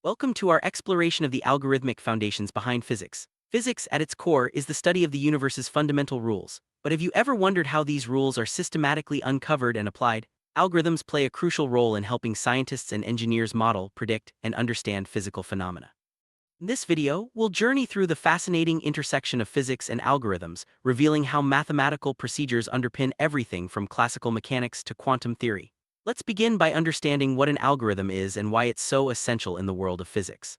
Welcome to our exploration of the algorithmic foundations behind physics. Physics, at its core, is the study of the universe's fundamental rules. But have you ever wondered how these rules are systematically uncovered and applied? Algorithms play a crucial role in helping scientists and engineers model, predict, and understand physical phenomena. In this video, we'll journey through the fascinating intersection of physics and algorithms, revealing how mathematical procedures underpin everything from classical mechanics to quantum theory. Let's begin by understanding what an algorithm is and why it's so essential in the world of physics.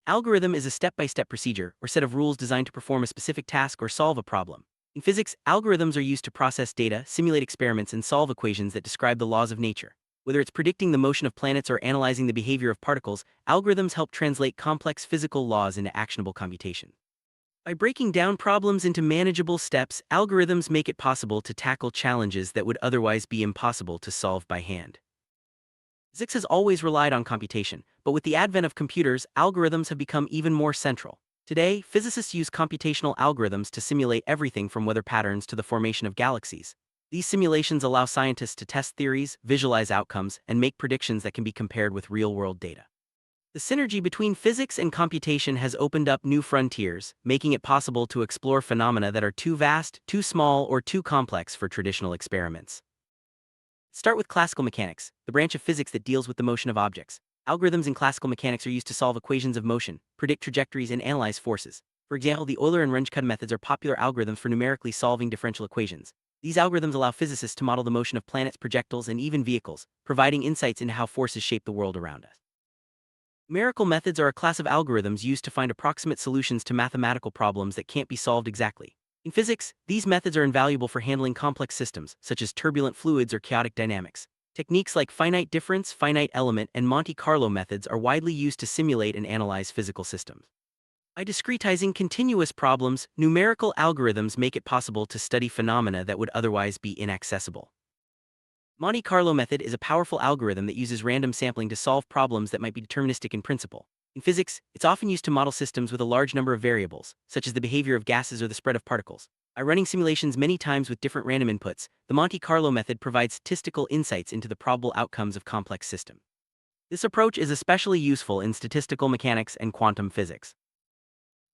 Algorithm is a step-by-step procedure or set of rules designed to perform a specific task or solve a problem. In physics, algorithms are used to process data, simulate experiments, and solve equations that describe the laws of nature. Whether it's predicting the motion of planets or analyzing the behavior of particles, algorithms help translate complex physical laws into actionable computation. By breaking down problems into manageable steps, algorithms make it possible to tackle challenges that would otherwise be impossible to solve by hand. Physics has always relied on computation, but with the advent of computers, algorithms have become even more central. Today, physicists use computational algorithms to simulate everything from weather patterns to the formation of galaxies. These simulations allow scientists to test theories, visualize outcomes, and make predictions that can be compared with real-world data. The synergy between physics and computation has opened up new frontiers, making it possible to explore phenomena that are too vast, too small, or too complex for traditional experiments. Start with classical mechanics, the branch of physics that deals with the motion of objects. Algorithms in classical mechanics are used to solve equations of motion, predict trajectories, and analyze forces. For example, the Euler and Runge-Kutta methods are popular algorithms for numerically solving differential equations. These algorithms allow physicists to model the motion of planets, projectiles, and even vehicles, providing insights into how forces shape the world around us. Numerical methods are a class of algorithms used to find approximate solutions to mathematical problems that can't be solved exactly. In physics, these methods are invaluable for handling complex systems, such as turbulent fluids or chaotic dynamics. Techniques like finite difference, finite element, and Monte Carlo methods are widely used to simulate and analyze physical systems. By discretizing continuous problems, numerical algorithms make it possible to study phenomena that would otherwise be inaccessible. Monte Carlo method is a powerful algorithm that uses random sampling to solve problems that might be deterministic in principle. In physics, it's often used to model systems with a large number of variables, such as the behavior of gases or the spread of particles. By running simulations many times with different random inputs, the Monte Carlo method provides statistical insights into the probable outcomes of complex systems. This approach is especially useful in statistical mechanics and quantum physics.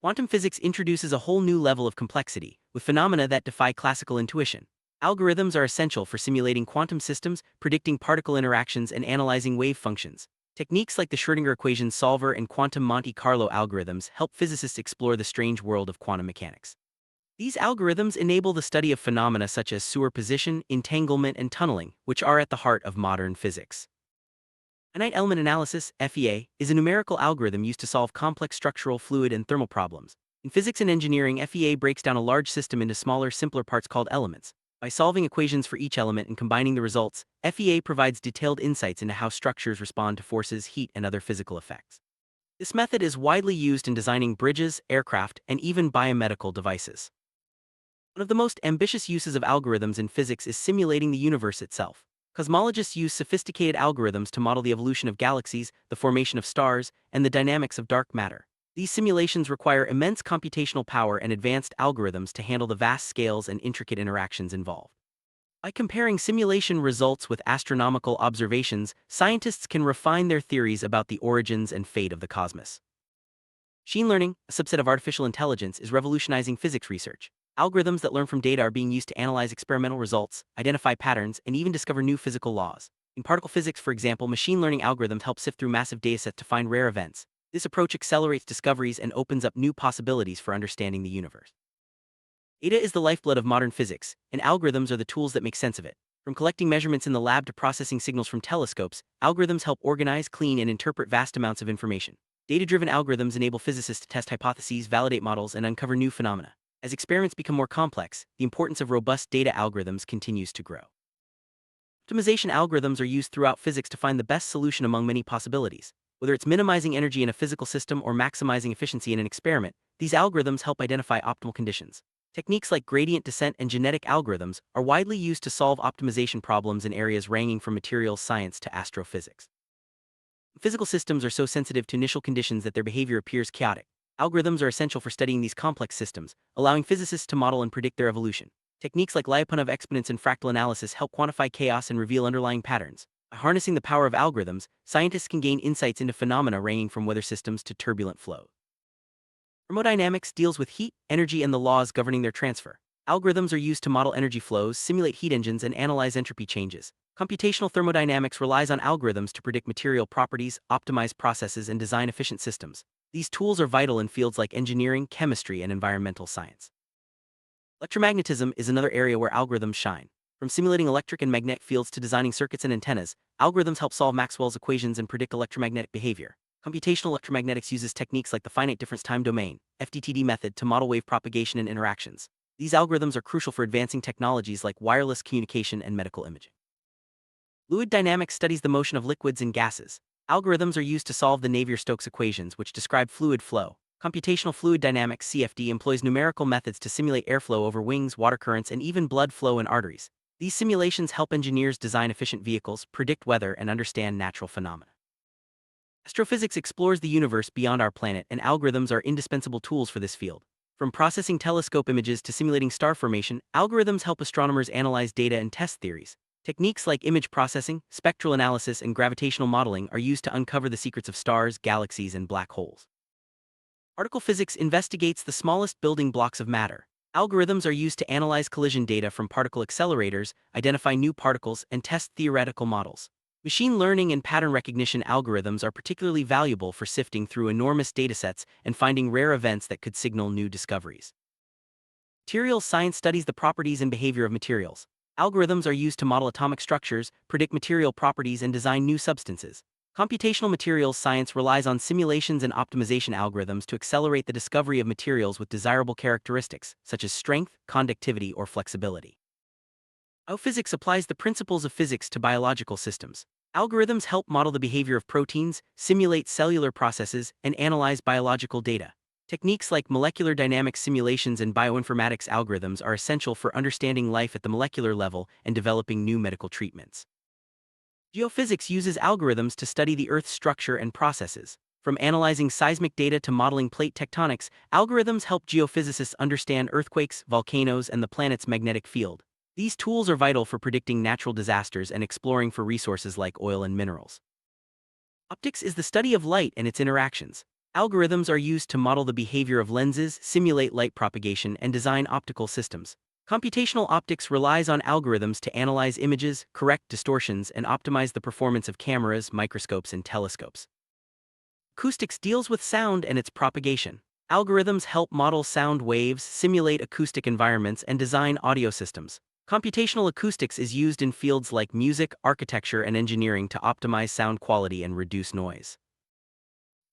Quantum physics introduces a whole new level of complexity, with phenomena that defy classical intuition. Algorithms are essential for simulating quantum systems, predicting particle interactions, and analyzing wave functions. Techniques like the Schrödinger equation solver and quantum Monte Carlo algorithms help physicists explore the strange world of quantum mechanics. These algorithms enable the study of phenomena such as superposition, entanglement, and tunneling, which are at the heart of modern physics. Finite element analysis, FEA, is a numerical algorithm used to solve complex structural, fluid, and thermal problems. In physics and engineering, FEA breaks down a large system into smaller, simpler parts called elements. By solving equations for each element and combining the results, FEA provides detailed insights into how structures respond to forces, heat, and other physical effects. This method is widely used in designing bridges, aircraft, and even biomedical devices. One of the most ambitious uses of algorithms in physics is simulating the universe itself. Cosmologists use sophisticated algorithms to model the evolution of galaxies, the formation of stars, and the dynamics of dark matter. These simulations require immense computational power and advanced algorithms to handle the vast scales and intricate interactions involved. By comparing simulation results with astronomical observations, scientists can refine their theories about the origins and fate of the cosmos. Machine learning, a subset of artificial intelligence, is revolutionizing physics research. Algorithms that learn from data are being used to analyze experimental results, identify patterns, and even discover new physical laws. In particle physics, for example, machine learning algorithms help sift through massive datasets to find rare events. This approach accelerates discoveries and opens up new possibilities for understanding the universe. Data is the lifeblood of modern physics, and algorithms are the tools that make sense of it. From collecting measurements in the lab to processing signals from telescopes, algorithms help organize, clean, and interpret vast amounts of information. Data-driven algorithms enable physicists to test hypotheses, validate models, and uncover new phenomena. As experiments become more complex, the importance of robust data algorithms continues to grow. Optimization algorithms are used throughout physics to find the best solution among many possibilities. Whether it's minimizing energy in a physical system or maximizing efficiency in an experiment, these algorithms help identify optimal conditions. Techniques like gradient descent and genetic algorithms are widely used to solve optimization problems in areas ranging from materials science to astrophysics. Physical systems are so sensitive to initial conditions that their behavior appears chaotic. Algorithms are essential for studying these complex systems, allowing physicists to model and predict their evolution. Techniques like Lyapunov exponents and fractal analysis help quantify chaos and reveal underlying patterns. By harnessing the power of algorithms, scientists can gain insights into phenomena ranging from weather systems to turbulent flow. Thermodynamics deals with heat, energy, and the laws governing their transfer. Algorithms are used to model energy flows, simulate heat engines, and analyze entropy changes. Computational thermodynamics relies on algorithms to predict material properties, optimize processes, and design efficient systems. These tools are vital in fields like engineering, chemistry, and environmental science. Electromagnetism is another area where algorithms shine. From simulating electric and magnetic fields to designing circuits and antennas, algorithms help solve Maxwell's equations and predict electromagnetic behavior. Computational electromagnetics uses techniques like the finite difference time domain (FDTD) method to model wave propagation and interactions. These algorithms are crucial for advancing technologies like wireless communication and medical imaging. Fluid dynamics studies the motion of liquids and gases. Algorithms are used to solve the Navier-Stokes equations, which describe fluid flow. Computational fluid dynamics (CFD) employs numerical methods to simulate airflow over wings, water currents, and even blood flow in arteries. These simulations help engineers design efficient vehicles, predict weather, and understand natural phenomena. Astrophysics explores the universe beyond our planet, and algorithms are indispensable tools for this field. From processing telescope images to simulating star formation, algorithms help astronomers analyze data and test theories. Techniques like image processing, spectral analysis, and gravitational modeling are used to uncover the secrets of stars, galaxies, and black holes. Particle physics investigates the smallest building blocks of matter. Algorithms are used to analyze collision data from particle accelerators, identify new particles, and test theoretical models. Machine learning and pattern recognition algorithms are particularly valuable for sifting through enormous datasets and finding rare events that could signal new discoveries. Materials science studies the properties and behavior of materials. Algorithms are used to model atomic structures, predict material properties, and design new substances. Computational materials science relies on simulations and optimization algorithms to accelerate the discovery of materials with desirable characteristics, such as strength, conductivity, or flexibility. Biophysics applies the principles of physics to biological systems. Algorithms help model the behavior of proteins, simulate cellular processes, and analyze biological data. Techniques like molecular dynamics simulations and bioinformatics algorithms are essential for understanding life at the molecular level and developing new medical treatments. Geophysics uses algorithms to study the Earth's structure and processes. From analyzing seismic data to modeling plate tectonics, algorithms help geophysicists understand earthquakes, volcanoes, and the planet's magnetic field. These tools are vital for predicting natural disasters and exploring for resources like oil and minerals. Optics is the study of light and its interactions. Algorithms are used to model the behavior of lenses, simulate light propagation, and design optical systems. Computational optics relies on algorithms to analyze images, correct distortions, and optimize the performance of cameras, microscopes, and telescopes. Acoustics deals with sound and its propagation. Algorithms help model sound waves, simulate acoustic environments, and design audio systems. Computational acoustics is used in fields like music, architecture, and engineering to optimize sound quality and reduce noise.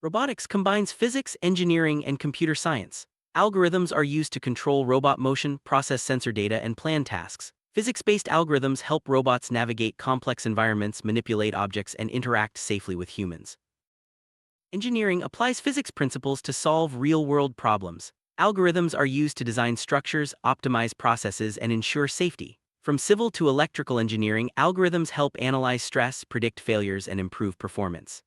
Robotics combines physics, engineering, and computer science. Algorithms are used to control robot motion, process sensor data, and plan tasks. Physics-based algorithms help robots navigate complex environments, manipulate objects, and interact safely with humans. Engineering applies physics principles to solve real-world problems. Algorithms are used to design structures, optimize processes, and ensure safety. From civil to electrical engineering, algorithms help analyze stress, predict failures, and improve performance.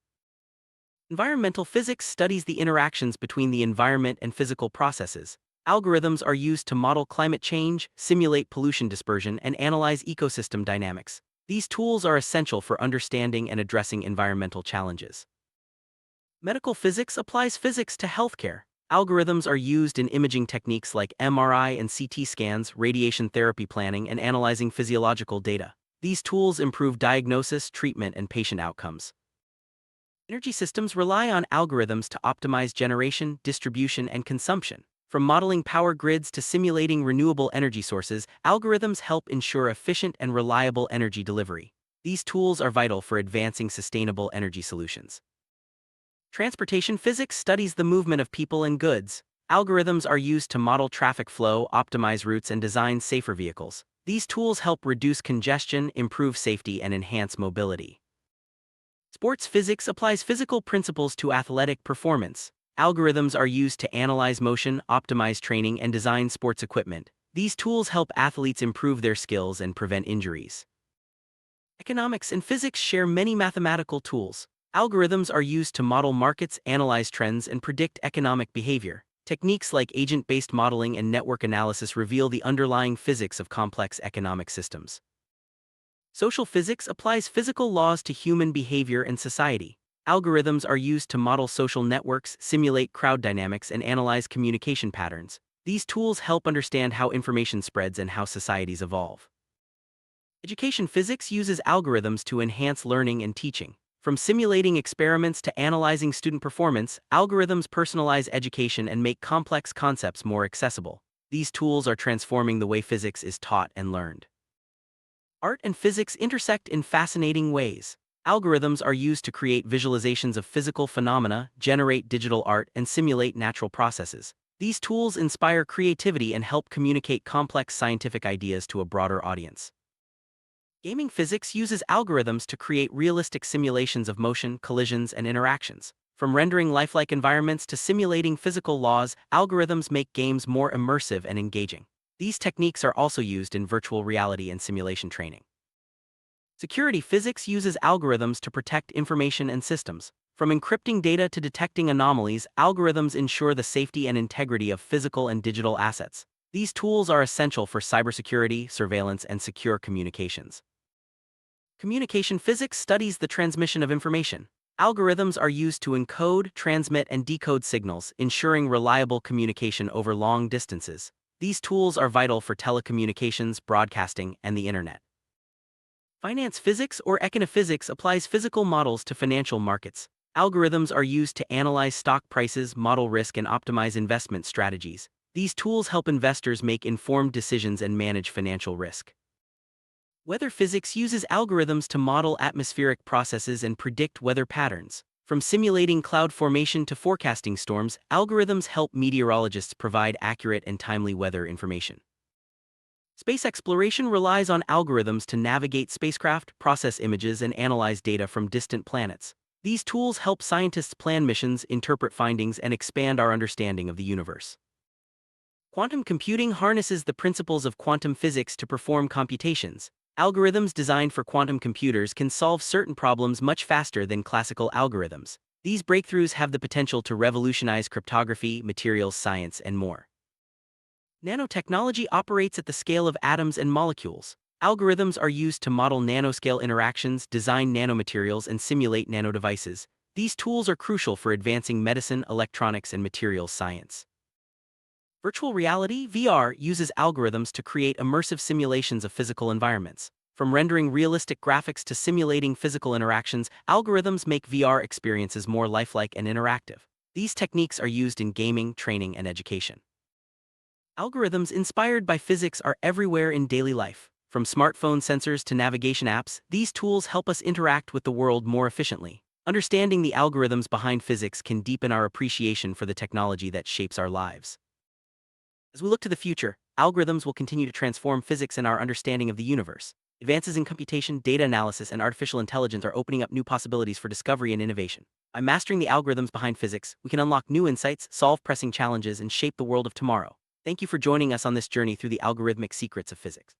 Environmental physics studies the interactions between the environment and physical processes. Algorithms are used to model climate change, simulate pollution dispersion, and analyze ecosystem dynamics. These tools are essential for understanding and addressing environmental challenges. Medical physics applies physics to healthcare. Algorithms are used in imaging techniques like MRI and CT scans, radiation therapy planning, and analyzing physiological data. These tools improve diagnosis, treatment, and patient outcomes. Energy systems rely on algorithms to optimize generation, distribution, and consumption. From modeling power grids to simulating renewable energy sources, algorithms help ensure efficient and reliable energy delivery. These tools are vital for advancing sustainable energy solutions. Transportation physics studies the movement of people and goods. Algorithms are used to model traffic flow, optimize routes, and design safer vehicles. These tools help reduce congestion, improve safety, and enhance mobility. Sports physics applies physical principles to athletic performance. Algorithms are used to analyze motion, optimize training, and design sports equipment. These tools help athletes improve their skills and prevent injuries. Economics and physics share many mathematical tools. Algorithms are used to model markets, analyze trends, and predict economic behavior. Techniques like agent-based modeling and network analysis reveal the underlying physics of complex economic systems. Social physics applies physical laws to human behavior and society. Algorithms are used to model social networks, simulate crowd dynamics, and analyze communication patterns. These tools help understand how information spreads and how societies evolve. Education physics uses algorithms to enhance learning and teaching. From simulating experiments to analyzing student performance, algorithms personalize education and make complex concepts more accessible. These tools are transforming the way physics is taught and learned. Art and physics intersect in fascinating ways. Algorithms are used to create visualizations of physical phenomena, generate digital art, and simulate natural processes. These tools inspire creativity and help communicate complex scientific ideas to a broader audience. Gaming physics uses algorithms to create realistic simulations of motion, collisions, and interactions. From rendering lifelike environments to simulating physical laws, algorithms make games more immersive and engaging. These techniques are also used in virtual reality and simulation training. Security physics uses algorithms to protect information and systems. From encrypting data to detecting anomalies, algorithms ensure the safety and integrity of physical and digital assets. These tools are essential for cybersecurity, surveillance, and secure communications. Communication physics studies the transmission of information. Algorithms are used to encode, transmit, and decode signals, ensuring reliable communication over long distances. These tools are vital for telecommunications, broadcasting, and the internet. Finance physics or Econophysics applies physical models to financial markets. Algorithms are used to analyze stock prices, model risk, and optimize investment strategies. These tools help investors make informed decisions and manage financial risk. Weather physics uses algorithms to model atmospheric processes and predict weather patterns. From simulating cloud formation to forecasting storms, algorithms help meteorologists provide accurate and timely weather information. Space exploration relies on algorithms to navigate spacecraft, process images, and analyze data from distant planets. These tools help scientists plan missions, interpret findings, and expand our understanding of the universe. Quantum computing harnesses the principles of quantum physics to perform computations. Algorithms designed for quantum computers can solve certain problems much faster than classical algorithms. These breakthroughs have the potential to revolutionize cryptography, materials science, and more. Nanotechnology operates at the scale of atoms and molecules. Algorithms are used to model nanoscale interactions, design nanomaterials, and simulate nanodevices. These tools are crucial for advancing medicine, electronics, and materials science. Virtual reality (VR) uses algorithms to create immersive simulations of physical environments. From rendering realistic graphics to simulating physical interactions, algorithms make VR experiences more lifelike and interactive. These techniques are used in gaming, training, and education. Algorithms inspired by physics are everywhere in daily life. From smartphone sensors to navigation apps, these tools help us interact with the world more efficiently. Understanding the algorithms behind physics can deepen our appreciation for the technology that shapes our lives. As we look to the future, algorithms will continue to transform physics and our understanding of the universe. Advances in computation, data analysis, and artificial intelligence are opening up new possibilities for discovery and innovation. By mastering the algorithms behind physics, we can unlock new insights, solve pressing challenges, and shape the world of tomorrow. Thank you for joining us on this journey through the algorithmic secrets of physics.